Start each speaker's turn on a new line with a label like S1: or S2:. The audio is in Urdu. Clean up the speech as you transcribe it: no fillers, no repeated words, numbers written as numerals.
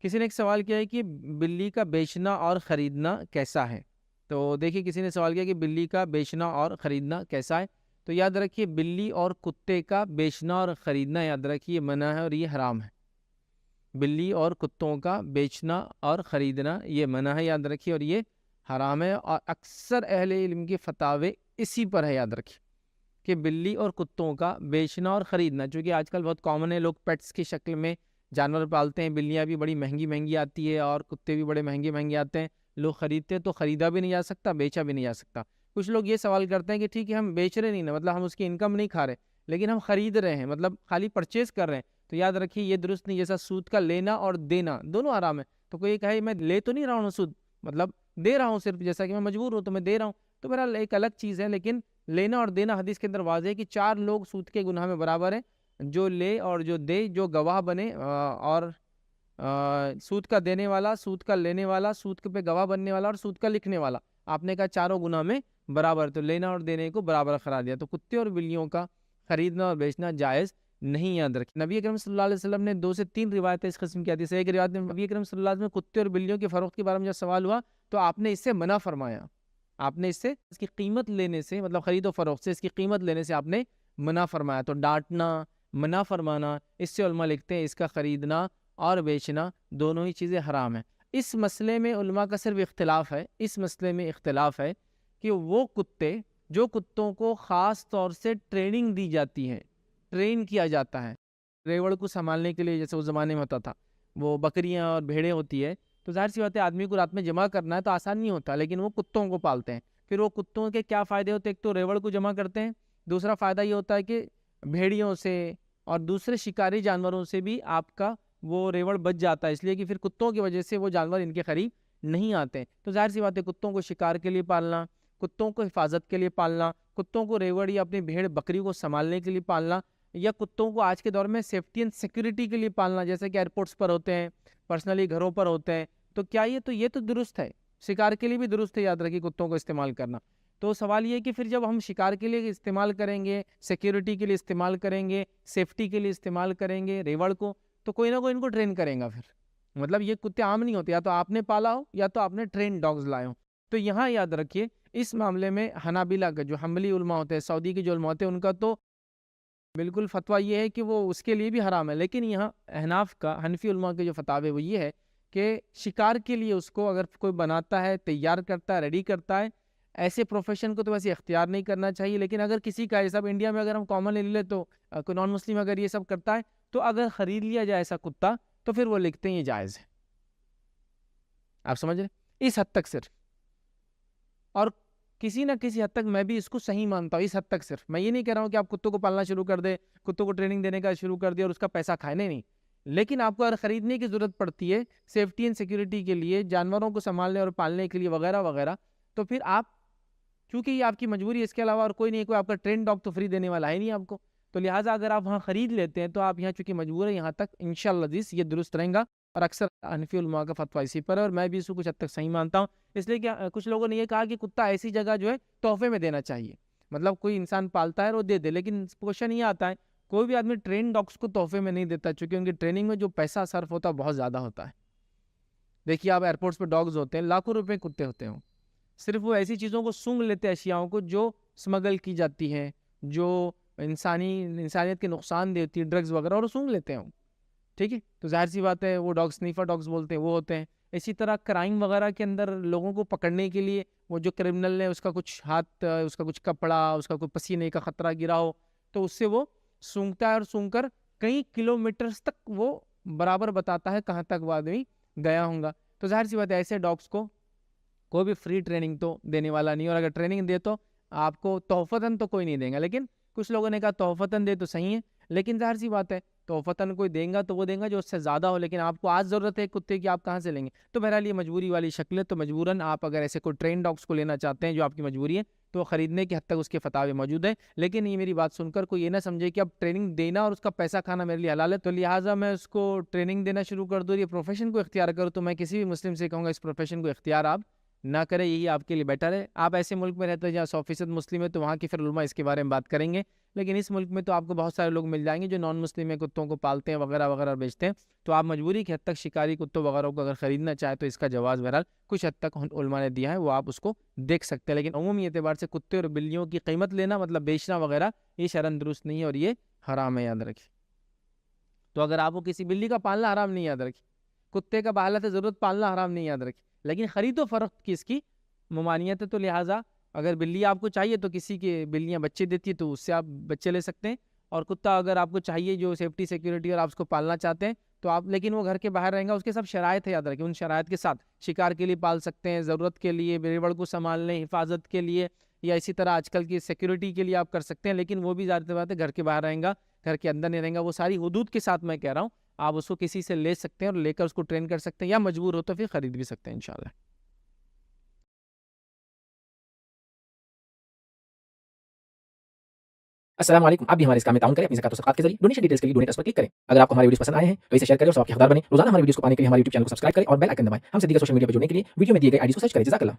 S1: کسی نے ایک سوال کیا ہے کہ بلی کا بیچنا اور خریدنا کیسا ہے؟ تو دیکھیے کسی نے سوال کیا کہ بلی کا بیچنا اور خریدنا کیسا ہے؟ تو یاد رکھیے بلی اور کتے کا بیچنا اور خریدنا یاد رکھیے منع ہے اور یہ حرام ہے۔ بلی اور کتوں کا بیچنا اور خریدنا یہ منع ہے یاد رکھیے، اور یہ حرام ہے، اور اکثر اہل علم کے فتاوے اسی پر ہے یاد رکھیے کہ بلی اور کتوں کا بیچنا اور خریدنا، چونکہ آج کل بہت کامن ہے، لوگ پیٹس کی شکل میں جانور پالتے ہیں، بلیاں بھی بڑی مہنگی مہنگی آتی ہے اور کتے بھی بڑے مہنگے مہنگے آتے ہیں، لوگ خریدتے ہیں تو خریدا بھی نہیں جا سکتا، بیچا بھی نہیں جا سکتا۔ کچھ لوگ یہ سوال کرتے ہیں کہ ٹھیک ہے ہم بیچ رہے نہیں نا، مطلب ہم اس کی انکم نہیں کھا رہے، لیکن ہم خرید رہے ہیں، مطلب خالی پرچیز کر رہے ہیں، تو یاد رکھیے یہ درست نہیں، جیسا سود کا لینا اور دینا دونوں حرام ہے۔ تو کوئی کہے میں لے تو نہیں رہا ہوں سود، مطلب دے رہا ہوں صرف، جیسا کہ میں مجبور ہوں تو میں دے رہا ہوں، تو میرا ایک الگ چیز ہے، لیکن لینا اور دینا حدیث کے اندر واضح ہے کہ 4 لوگ سود کے گناہ میں برابر ہیں، جو لے اور جو دے، جو گواہ بنے، اور سود کا دینے والا، سود کا لینے والا، سود پہ گواہ بننے والا اور سود کا لکھنے والا، آپ نے کہا چاروں گناہ میں برابر، تو لینا اور دینے کو برابر قرار دیا، تو کتے اور بلیوں کا خریدنا اور بیچنا جائز نہیں، یاد رکھیں۔ نبی اکرم صلی اللہ علیہ وسلم نے 2 سے 3 روایتیں اس قسم کی حدیث ہے۔ ایک روایت میں نبی اکرم صلی اللہ علیہ وسلم کتے اور بلیوں کے فروخت کے بارے میں جب سوال ہوا تو آپ نے اس سے منع فرمایا، آپ نے اس کی قیمت لینے سے، مطلب خرید و فروخت سے اس کی قیمت لینے سے آپ نے منع فرمایا، تو ڈانٹنا، منع فرمانا، اس سے علماء لکھتے ہیں اس کا خریدنا اور بیچنا دونوں ہی چیزیں حرام ہیں۔ اس مسئلے میں علماء کا صرف اختلاف ہے، اس مسئلے میں اختلاف ہے کہ وہ کتے جو کتوں کو خاص طور سے ٹریننگ دی جاتی ہے، ٹرین کیا جاتا ہے ریوڑ کو سنبھالنے کے لیے، جیسے اس زمانے میں ہوتا تھا، وہ بکریاں اور بھیڑیں ہوتی ہے، تو ظاہر سی بات ہے آدمی کو رات میں جمع کرنا ہے تو آسان نہیں ہوتا، لیکن وہ کتوں کو پالتے ہیں۔ پھر وہ کتوں کے کیا فائدے ہوتے ہیں؟ ایک تو ریوڑ کو جمع کرتے ہیں، دوسرا فائدہ یہ ہوتا ہے کہ بھیڑیوں سے اور دوسرے شکاری جانوروں سے بھی آپ کا وہ ریوڑ بچ جاتا ہے، اس لیے کہ پھر کتوں کی وجہ سے وہ جانور ان کے قریب نہیں آتے ہیں۔ تو ظاہر سی بات ہے کتوں کو شکار کے لیے پالنا، کتوں کو حفاظت کے لیے پالنا، کتوں کو ریوڑ یا اپنی بھیڑ بکری کو سنبھالنے کے لیے پالنا، یا کتوں کو آج کے دور میں سیفٹی اینڈ سیکورٹی کے لیے پالنا، جیسے کہ ایئرپورٹس پر ہوتے ہیں، پرسنلی گھروں پر ہوتے ہیں، تو کیا یہ تو درست ہے، شکار کے لیے بھی درست ہے، یاد رکھیے کتوں کو استعمال کرنا۔ تو سوال یہ ہے کہ پھر جب ہم شکار کے لیے استعمال کریں گے، سیکیورٹی کے لیے استعمال کریں گے، سیفٹی کے لیے استعمال کریں گے ریوڑ کو، تو کوئی نہ کوئی ان کو ٹرین کریں گا، پھر مطلب یہ کتے عام نہیں ہوتے، یا تو آپ نے پالا ہو یا تو آپ نے ٹرین ڈاگز لائے ہو۔ تو یہاں یاد رکھیے اس معاملے میں حنابلہ کا جو حنبلی علماء ہوتے ہیں، سعودی کے جو علماء ہوتے ہیں، ان کا تو بالکل فتویٰ یہ ہے کہ وہ اس کے لیے بھی حرام ہے، لیکن یہاں احناف کا، حنفی علماء کے جو فتاوے وہ یہ ہے کہ شکار کے لیے اس کو اگر کوئی بناتا ہے، تیار کرتا ہے، ریڈی کرتا ہے، ایسے پروفیشن کو تو ویسے اختیار نہیں کرنا چاہیے، لیکن اگر کسی کا یہ سب انڈیا میں اگر ہم کامن لے لیں تو کوئی نان مسلم اگر یہ سب کرتا ہے تو اگر خرید لیا جائے ایسا کتا تو پھر وہ لکھتے ہیں یہ جائز ہے، آپ سمجھ رہے، اس حد تک صرف، اور کسی نہ کسی حد تک میں بھی اس کو صحیح مانتا ہوں، اس حد تک صرف، میں یہ نہیں کہہ رہا ہوں کہ آپ کتوں کو پالنا شروع کر دیں، کتوں کو ٹریننگ دینے کا شروع کر دیں اور اس کا پیسہ کھائے، نہیں، لیکن آپ کو اگر خریدنے کی ضرورت پڑتی ہے سیفٹی اینڈ سیکورٹی کے لیے، جانوروں کو سنبھالنے اور پالنے کے لیے وغیرہ وغیرہ، تو پھر آپ، کیونکہ یہ آپ کی مجبوری ہے، اس کے علاوہ اور کوئی نہیں، کوئی آپ کا ٹرین ڈاگ تو فری دینے والا ہے نہیں آپ کو، تو لہٰذا اگر آپ وہاں خرید لیتے ہیں تو آپ یہاں چونکہ مجبور ہیں، یہاں تک انشاءاللہ عزیز یہ درست رہیں گا، اور اکثر حنفی علماء کا فتویٰ اسی پر ہے، اور میں بھی اس کو کچھ حد تک صحیح مانتا ہوں، اس لیے کہ کچھ لوگوں نے یہ کہا کہ کتا ایسی جگہ جو ہے تحفے میں دینا چاہیے، مطلب کوئی انسان پالتا ہے اور وہ دے دے، لیکن کوشچن یہ آتا ہے کوئی بھی آدمی ٹرین ڈاگس کو تحفے میں نہیں دیتا، چونکہ ان کی ٹریننگ میں جو پیسہ صرف ہوتا ہے بہت زیادہ ہوتا ہے۔ دیکھیے آپ ایئرپورٹس پہ ڈاگز ہوتے ہیں، لاکھوں روپے کتے ہوتے ہیں، صرف وہ ایسی چیزوں کو سونگھ لیتے ہیں، اشیاؤں کو جو سمگل کی جاتی ہیں، جو انسانیت کے نقصان دیتی ہے، ڈرگز وغیرہ، اور سونگھ لیتے ہیں، ٹھیک ہے، تو ظاہر سی بات ہے وہ ڈاگ سنیفر ڈاگز بولتے ہیں وہ ہوتے ہیں۔ اسی طرح کرائم وغیرہ کے اندر لوگوں کو پکڑنے کے لیے وہ جو کرمنل ہے اس کا کچھ ہاتھ، اس کا کچھ کپڑا، اس کا کوئی پسینے کا خطرہ گرا ہو تو اس سے وہ سونگتا ہے، اور سونگ کر کئی کلومیٹرز تک وہ برابر بتاتا ہے کہاں تک وہ آدمی گیا ہوں گا، تو ظاہر سی بات ہے ایسے ڈاگس کو کوئی بھی فری ٹریننگ تو دینے والا نہیں، اور اگر ٹریننگ دے تو آپ کو تحفتاً تو کوئی نہیں دے گا، لیکن کچھ لوگوں نے کہا تحفتاً دے تو صحیح ہے، لیکن ظاہر سی بات ہے تحفتاً کوئی دیں گا تو وہ دیں گا جو اس سے زیادہ ہو، لیکن آپ کو آج ضرورت ہے کتے کی، آپ کہاں سے لیں گے؟ تو بہرحال یہ مجبوری والی شکل ہے، تو مجبوراً آپ اگر ایسے کوئی ٹرین ڈاگس کو لینا چاہتے ہیں جو آپ کی مجبوری ہے تو خریدنے کی حد تک اس کے فتاوے موجود ہیں، لیکن یہ میری بات سن کر کوئی یہ نہ سمجھے کہ اب ٹریننگ دینا اور اس کا پیسہ کھانا میرے لیے حلال ہے تو لہٰذا میں اس کو ٹریننگ دینا شروع کر دوں، یہ پروفیشن کو اختیار کروں، تو میں کسی بھی مسلم سے کہوں گا اس پروفیشن کو اختیار آپ نہ کرے، یہی آپ کے لیے بیٹر ہے۔ آپ ایسے ملک میں رہتے ہیں جہاں 100% مسلم ہے، تو وہاں کی پھر علماء اس کے بارے میں بات کریں گے، لیکن اس ملک میں تو آپ کو بہت سارے لوگ مل جائیں گے جو نان مسلم ہیں، کتوں کو پالتے ہیں وغیرہ وغیرہ اور بیچتے ہیں، تو آپ مجبوری کی حد تک شکاری کتوں وغیرہ کو اگر خریدنا چاہے تو اس کا جواز بہرحال کچھ حد تک علماء نے دیا ہے، وہ آپ اس کو دیکھ سکتے ہیں، لیکن عمومی اعتبار سے کتے اور بلیوں کی قیمت لینا مطلب بیچنا وغیرہ یہ شرعاً درست نہیں ہے اور یہ حرام ہے، یاد رکھیں۔ تو اگر آپ کو کسی بلی کا پالنا حرام نہیں، یاد رکھیں، کتے کا بحالت ضرورت پالنا حرام نہیں، یاد رکھیں، لیکن خرید و فروخت کی اس کی ممانعت ہے، تو لہٰذا اگر بلی آپ کو چاہیے تو کسی کے بلیاں بچے دیتی ہے تو اس سے آپ بچے لے سکتے ہیں، اور کتا اگر آپ کو چاہیے جو سیفٹی سیکیورٹی اور آپ اس کو پالنا چاہتے ہیں تو آپ، لیکن وہ گھر کے باہر رہیں گا، اس کے سب شرائط ہے، یاد رکھیں، ان شرائط کے ساتھ شکار کے لیے پال سکتے ہیں، ضرورت کے لیے، بڑے کو سنبھالنے حفاظت کے لیے، یا اسی طرح آج کل کی سیکیورٹی کے لیے آپ کر سکتے ہیں، لیکن وہ بھی ظاہر بات ہے گھر کے باہر رہیں گا، گھر کے اندر نہیں رہیں گا، وہ ساری حدود کے ساتھ میں کہہ رہا ہوں، آپ اس کو کسی سے لے سکتے ہیں اور لے کر اس کو ٹرین کر سکتے ہیں، یا مجبور ہو تو پھر خرید بھی سکتے ہیں انشاءاللہ۔
S2: السلام علیکم، آپ بھی ہمارے اس کام میں تعاون کریں اپنی زکات و صدقات کے ذریعے۔ ڈونیشن ڈیٹیلز کے لیے ڈونیٹ اس پر کلک کریں۔ اگر آپ کو ہمارے ویڈیوز پسند آئے ہیں تو اسے شیئر کریں اور ثواب کے حقدار بنیں۔ روزانہ ہمارے ویڈیوز کو پانے کے لیے ہمارے یوٹیوب چینل کو سبسکرائب کریں اور بیل آئکن دبائیں۔ ہم سے دیگر سوشل میڈیا پر جڑنے کے لیے ویڈیو میں دیے گئے آئی ڈیز کو سرچ کریں۔ جزاک اللہ۔